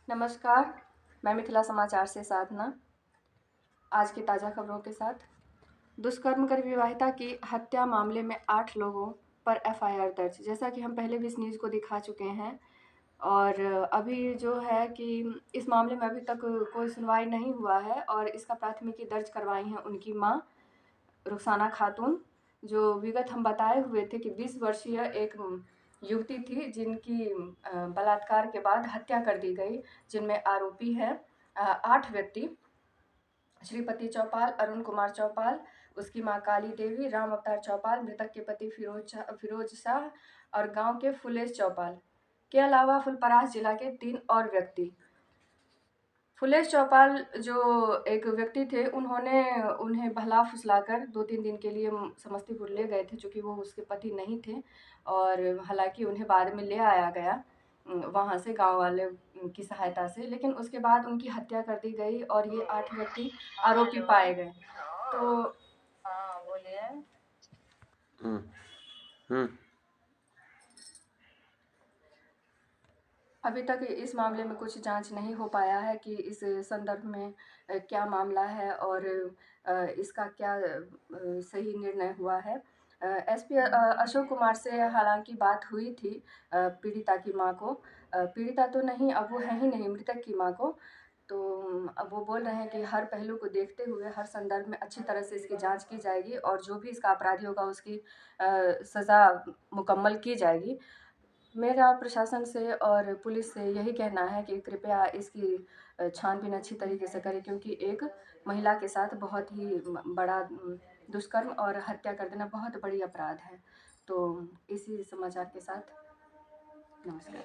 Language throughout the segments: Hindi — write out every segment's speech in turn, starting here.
नमस्कार, मैं मिथिला समाचार से साधना। आज की ताज़ा खबरों के साथ। दुष्कर्म कर विवाहिता की हत्या मामले में 8 लोगों पर एफआईआर दर्ज। जैसा कि हम पहले भी इस न्यूज़ को दिखा चुके हैं और अभी जो है कि इस मामले में अभी तक कोई सुनवाई नहीं हुआ है और इसका प्राथमिकी दर्ज करवाई हैं उनकी माँ रुखसाना खातून, जो विगत हम बताए हुए थे कि 20 वर्षीय एक युवती थी जिनकी बलात्कार के बाद हत्या कर दी गई, जिनमें आरोपी हैं 8 व्यक्ति। श्रीपति चौपाल, अरुण कुमार चौपाल, उसकी मां काली देवी, राम अवतार चौपाल, मृतक के पति फिरोज शाह और गांव के फुलेश चौपाल के अलावा फुलपरास जिला के 3 और व्यक्ति। फुलेश चौपाल जो एक व्यक्ति थे, उन्होंने उन्हें बहला फुसलाकर 2-3 दिन के लिए समस्तीपुर ले गए थे, चूँकि वो उसके पति नहीं थे और हालांकि उन्हें बाद में ले आया गया वहाँ से गांव वाले की सहायता से, लेकिन उसके बाद उनकी हत्या कर दी गई और ये 8 व्यक्ति आरोपी पाए गए। तो बोलिए। अभी तक इस मामले में कुछ जांच नहीं हो पाया है कि इस संदर्भ में क्या मामला है और इसका क्या सही निर्णय हुआ है। एसपी अशोक कुमार से हालांकि बात हुई थी पीड़िता की मां को, पीड़िता तो नहीं, अब वो है ही नहीं, मृतक की मां को। तो अब वो बोल रहे हैं कि हर पहलू को देखते हुए हर संदर्भ में अच्छी तरह से इसकी जांच की जाएगी और जो भी इसका अपराधी होगा उसकी सज़ा मुकम्मल की जाएगी। मेरा प्रशासन से और पुलिस से यही कहना है कि कृपया इसकी छानबीन अच्छी तरीके से करें, क्योंकि एक महिला के साथ बहुत ही बड़ा दुष्कर्म और हत्या कर देना बहुत बड़ी अपराध है। तो इसी समाचार के साथ नमस्कार।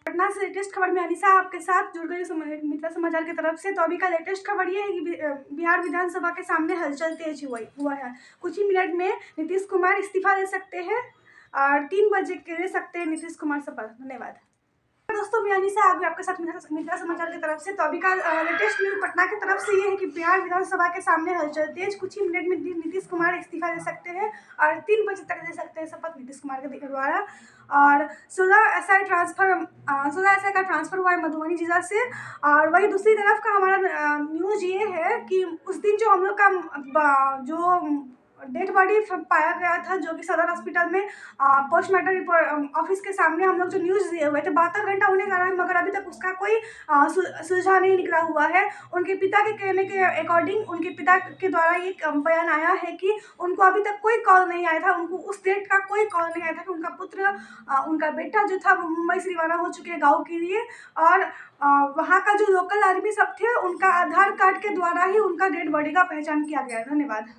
पटना से लेटेस्ट खबर में अनिशा आपके साथ जुड़ गई मिथिला समाचार की तरफ से। तो अभी का लेटेस्ट खबर ये है कि बिहार विधानसभा के सामने हलचल तेज हुआ है। कुछ ही मिनट में नीतीश कुमार इस्तीफा दे सकते हैं और 3 बजे के दे सकते हैं नीतीश कुमार शपथ। धन्यवाद दोस्तों, मैं अनिशा आ गई आपके साथ मिथिला समाचार की तरफ से। तो अभी का लेटेस्ट न्यूज पटना की तरफ से ये है कि बिहार विधानसभा के सामने हलचल तेज। कुछ ही मिनट में नीतीश कुमार इस्तीफा दे सकते हैं और 3 बजे तक दे सकते हैं शपथ नीतीश कुमार के द्वारा। और 16 एसआई का ट्रांसफर हुआ है मधुबनी जिला से। और वही दूसरी तरफ का हमारा न्यूज ये है कि उस दिन जो हम लोग का जो डेड बॉडी पाया गया था, जो कि सदर हॉस्पिटल में पोस्टमार्टम रिपोर्ट ऑफिस के सामने हम लोग जो न्यूज़ दिए हुए थे, 72 घंटा होने का है, मगर अभी तक उसका कोई सुलझा नहीं निकला हुआ है। उनके पिता के कहने के अकॉर्डिंग उनके पिता के द्वारा ये बयान आया है कि उनको अभी तक कोई कॉल नहीं आया था, उनको उस डेट का कोई कॉल नहीं आया था कि उनका पुत्र उनका बेटा जो था वो मुंबई से रवाना हो चुके हैं गाँव के लिए। और वहाँ का जो लोकल आदमी सब थे, उनका आधार कार्ड के द्वारा ही उनका डेड बॉडी का पहचान किया गया है। धन्यवाद।